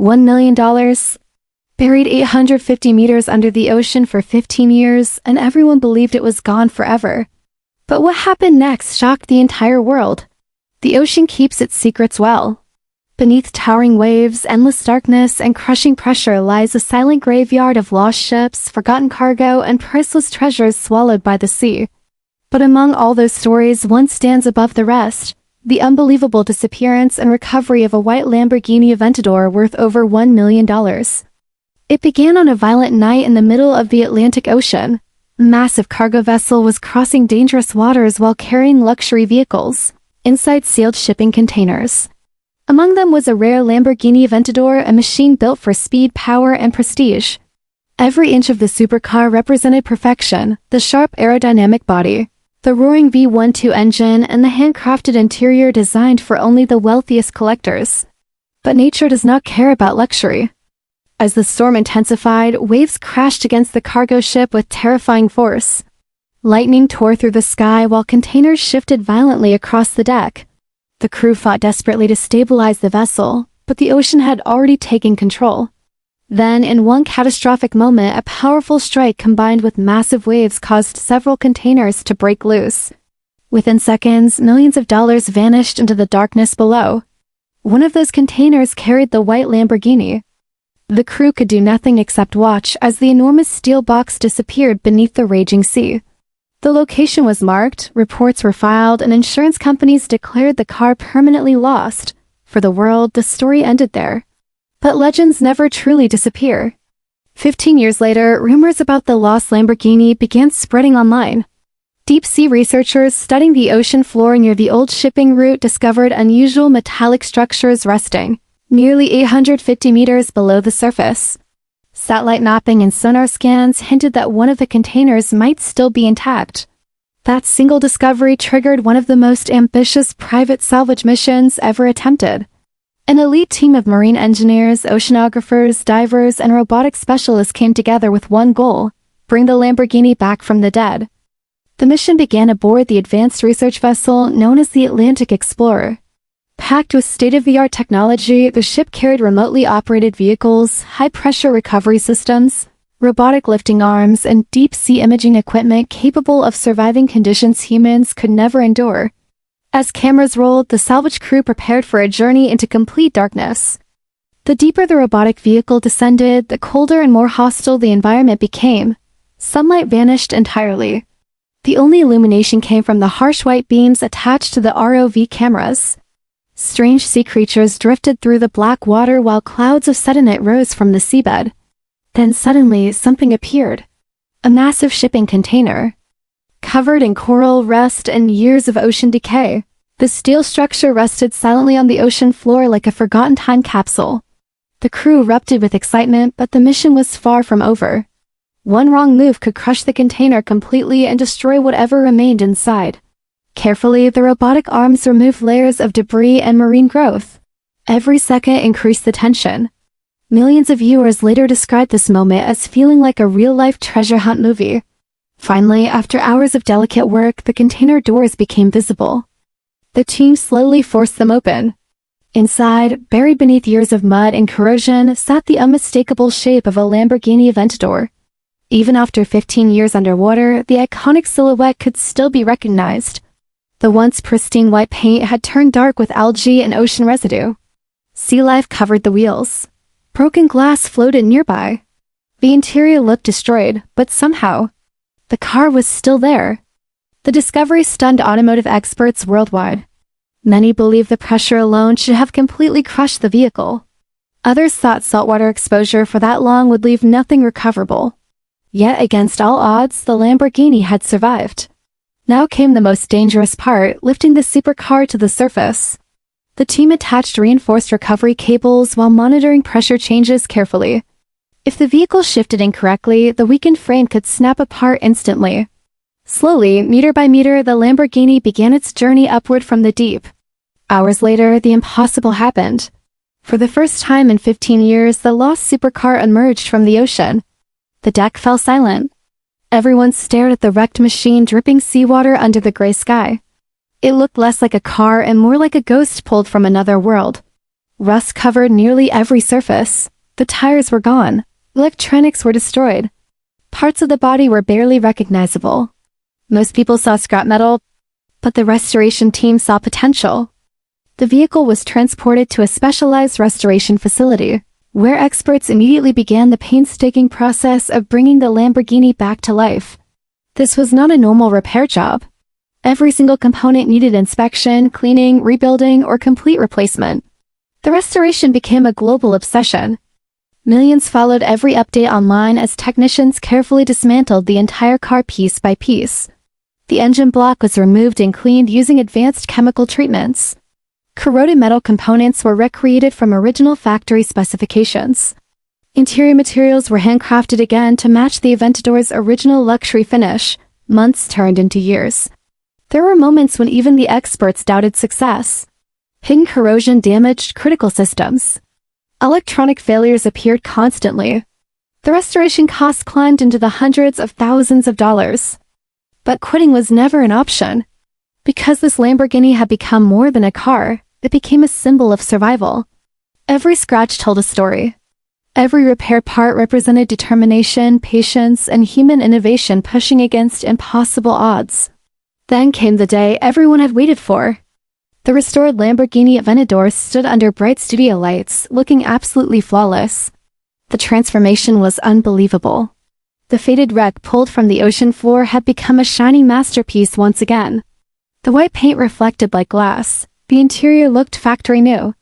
$1 million. Buried 850 meters under the ocean for 15 years, and everyone believed it was gone forever. But what happened next shocked the entire world. The ocean keeps its secrets well. Beneath towering waves, endless darkness, and crushing pressure lies a silent graveyard of lost ships, forgotten cargo, and priceless treasures swallowed by the sea. But among all those stories, one stands above the rest: the unbelievable disappearance and recovery of a white Lamborghini Aventador worth over $1 million. It began on a violent night in the middle of the Atlantic Ocean. A massive cargo vessel was crossing dangerous waters while carrying luxury vehicles inside sealed shipping containers. Among them was a rare Lamborghini Aventador, a machine built for speed, power, and prestige. Every inch of the supercar represented perfection: the sharp aerodynamic body, the roaring V12 engine, and the handcrafted interior designed for only the wealthiest collectors. But nature does not care about luxury. As the storm intensified, waves crashed against the cargo ship with terrifying force. Lightning tore through the sky while containers shifted violently across the deck. The crew fought desperately to stabilize the vessel, but the ocean had already taken control. Then, in one catastrophic moment, a powerful strike combined with massive waves caused several containers to break loose. Within seconds, millions of dollars vanished into the darkness below. One of those containers carried the white Lamborghini. The crew could do nothing except watch as the enormous steel box disappeared beneath the raging sea. The location was marked, reports were filed, and insurance companies declared the car permanently lost. For the world, the story ended there. But legends never truly disappear. 15 years later, rumors about the lost Lamborghini began spreading online. Deep-sea researchers studying the ocean floor near the old shipping route discovered unusual metallic structures resting nearly 850 meters below the surface. Satellite mapping and sonar scans hinted that one of the containers might still be intact. That single discovery triggered one of the most ambitious private salvage missions ever attempted. An elite team of marine engineers, oceanographers, divers, and robotic specialists came together with one goal: bring the Lamborghini back from the dead. The mission began aboard the advanced research vessel known as the Atlantic Explorer. Packed with state-of-the-art technology, the ship carried remotely operated vehicles, high-pressure recovery systems, robotic lifting arms, and deep-sea imaging equipment capable of surviving conditions humans could never endure. As cameras rolled, the salvage crew prepared for a journey into complete darkness. The deeper the robotic vehicle descended, the colder and more hostile the environment became. Sunlight vanished entirely. The only illumination came from the harsh white beams attached to the ROV cameras. Strange sea creatures drifted through the black water while clouds of sediment rose from the seabed. Then suddenly, something appeared. A massive shipping container. Covered in coral, rust, and years of ocean decay, the steel structure rested silently on the ocean floor like a forgotten time capsule. The crew erupted with excitement, but the mission was far from over. One wrong move could crush the container completely and destroy whatever remained inside. Carefully, the robotic arms removed layers of debris and marine growth. Every second increased the tension. Millions of viewers later described this moment as feeling like a real-life treasure hunt movie. Finally, after hours of delicate work, the container doors became visible. The team slowly forced them open. Inside, buried beneath years of mud and corrosion, sat the unmistakable shape of a Lamborghini Aventador. Even after 15 years underwater, the iconic silhouette could still be recognized. The once pristine white paint had turned dark with algae and ocean residue. Sea life covered the wheels. Broken glass floated nearby. The interior looked destroyed, but somehow, the car was still there. The discovery stunned automotive experts worldwide. Many believed the pressure alone should have completely crushed the vehicle. Others thought saltwater exposure for that long would leave nothing recoverable. Yet against all odds, the Lamborghini had survived. Now came the most dangerous part, lifting the supercar to the surface. The team attached reinforced recovery cables while monitoring pressure changes carefully. If the vehicle shifted incorrectly, the weakened frame could snap apart instantly. Slowly, meter by meter, the Lamborghini began its journey upward from the deep. Hours later, the impossible happened. For the first time in 15 years, the lost supercar emerged from the ocean. The deck fell silent. Everyone stared at the wrecked machine dripping seawater under the gray sky. It looked less like a car and more like a ghost pulled from another world. Rust covered nearly every surface. The tires were gone. Electronics were destroyed. Parts of the body were barely recognizable. Most people saw scrap metal, but the restoration team saw potential. The vehicle was transported to a specialized restoration facility, where experts immediately began the painstaking process of bringing the Lamborghini back to life. This was not a normal repair job. Every single component needed inspection, cleaning, rebuilding, or complete replacement. The restoration became a global obsession. Millions followed every update online as technicians carefully dismantled the entire car piece by piece. The engine block was removed and cleaned using advanced chemical treatments. Corroded metal components were recreated from original factory specifications. Interior materials were handcrafted again to match the Aventador's original luxury finish. Months turned into years. There were moments when even the experts doubted success. Hidden corrosion damaged critical systems. Electronic failures appeared constantly. The restoration costs climbed into the hundreds of thousands of dollars. But quitting was never an option. Because this Lamborghini had become more than a car, it became a symbol of survival. Every scratch told a story. Every repaired part represented determination, patience, and human innovation pushing against impossible odds. Then came the day everyone had waited for. The restored Lamborghini Aventador stood under bright studio lights, looking absolutely flawless. The transformation was unbelievable. The faded wreck pulled from the ocean floor had become a shining masterpiece once again. The white paint reflected like glass. The interior looked factory new.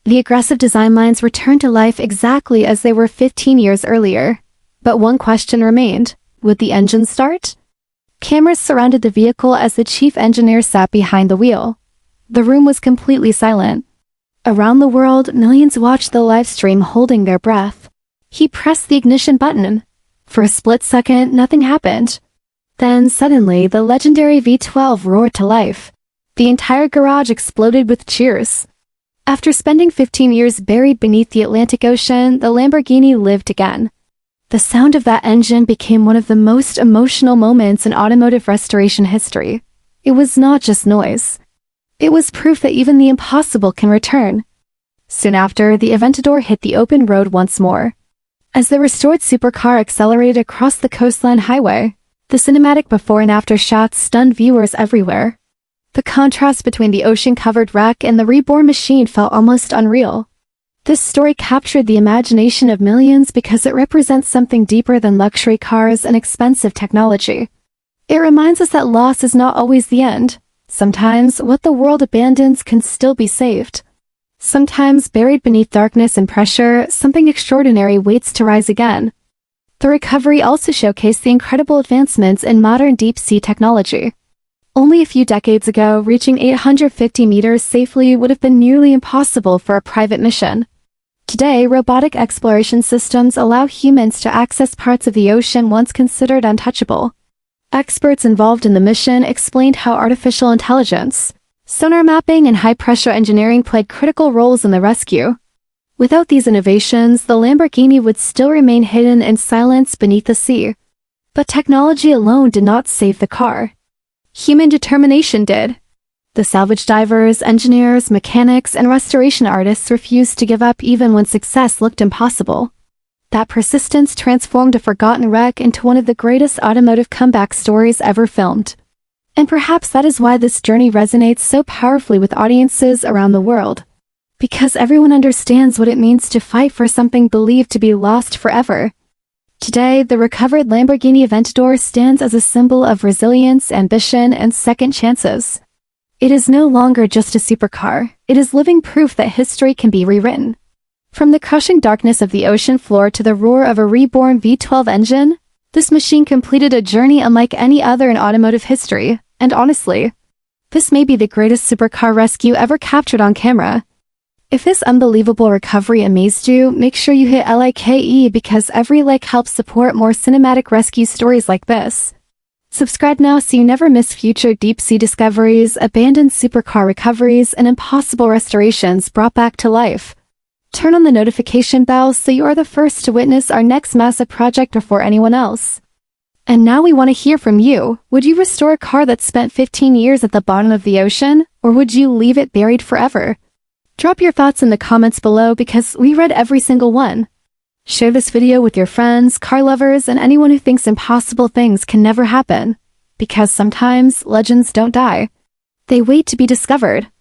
The aggressive design lines returned to life exactly as they were 15 years earlier. But one question remained. Would the engine start? Cameras surrounded the vehicle as the chief engineer sat behind the wheel. The room was completely silent. Around the world, millions watched the live stream holding their breath. He pressed the ignition button. For a split second, nothing happened. Then, suddenly, the legendary V12 roared to life. The entire garage exploded with cheers. After spending 15 years buried beneath the Atlantic Ocean, the Lamborghini lived again. The sound of that engine became one of the most emotional moments in automotive restoration history. It was not just noise. It was proof that even the impossible can return. Soon after, the Aventador hit the open road once more. As the restored supercar accelerated across the coastline highway, the cinematic before and after shots stunned viewers everywhere. The contrast between the ocean-covered wreck and the reborn machine felt almost unreal. This story captured the imagination of millions because it represents something deeper than luxury cars and expensive technology. It reminds us that loss is not always the end. Sometimes, what the world abandons can still be saved. Sometimes, buried beneath darkness and pressure, something extraordinary waits to rise again. The recovery also showcased the incredible advancements in modern deep-sea technology. Only a few decades ago, reaching 850 meters safely would have been nearly impossible for a private mission. Today, robotic exploration systems allow humans to access parts of the ocean once considered untouchable. Experts involved in the mission explained how artificial intelligence, sonar mapping, and high-pressure engineering played critical roles in the rescue. Without these innovations, the Lamborghini would still remain hidden in silence beneath the sea. But technology alone did not save the car. Human determination did. The salvage divers, engineers, mechanics, and restoration artists refused to give up even when success looked impossible. That persistence transformed a forgotten wreck into one of the greatest automotive comeback stories ever filmed. And perhaps that is why this journey resonates so powerfully with audiences around the world. Because everyone understands what it means to fight for something believed to be lost forever. Today, the recovered Lamborghini Aventador stands as a symbol of resilience, ambition, and second chances. It is no longer just a supercar. It is living proof that history can be rewritten. From the crushing darkness of the ocean floor to the roar of a reborn V12 engine, this machine completed a journey unlike any other in automotive history, and honestly, this may be the greatest supercar rescue ever captured on camera. If this unbelievable recovery amazed you, make sure you hit like because every like helps support more cinematic rescue stories like this. Subscribe now so you never miss future deep-sea discoveries, abandoned supercar recoveries, and impossible restorations brought back to life. Turn on the notification bell so you are the first to witness our next massive project before anyone else. And now we want to hear from you. Would you restore a car that spent 15 years at the bottom of the ocean, or would you leave it buried forever? Drop your thoughts in the comments below because we read every single one. Share this video with your friends, car lovers, and anyone who thinks impossible things can never happen. Because sometimes legends don't die. They wait to be discovered.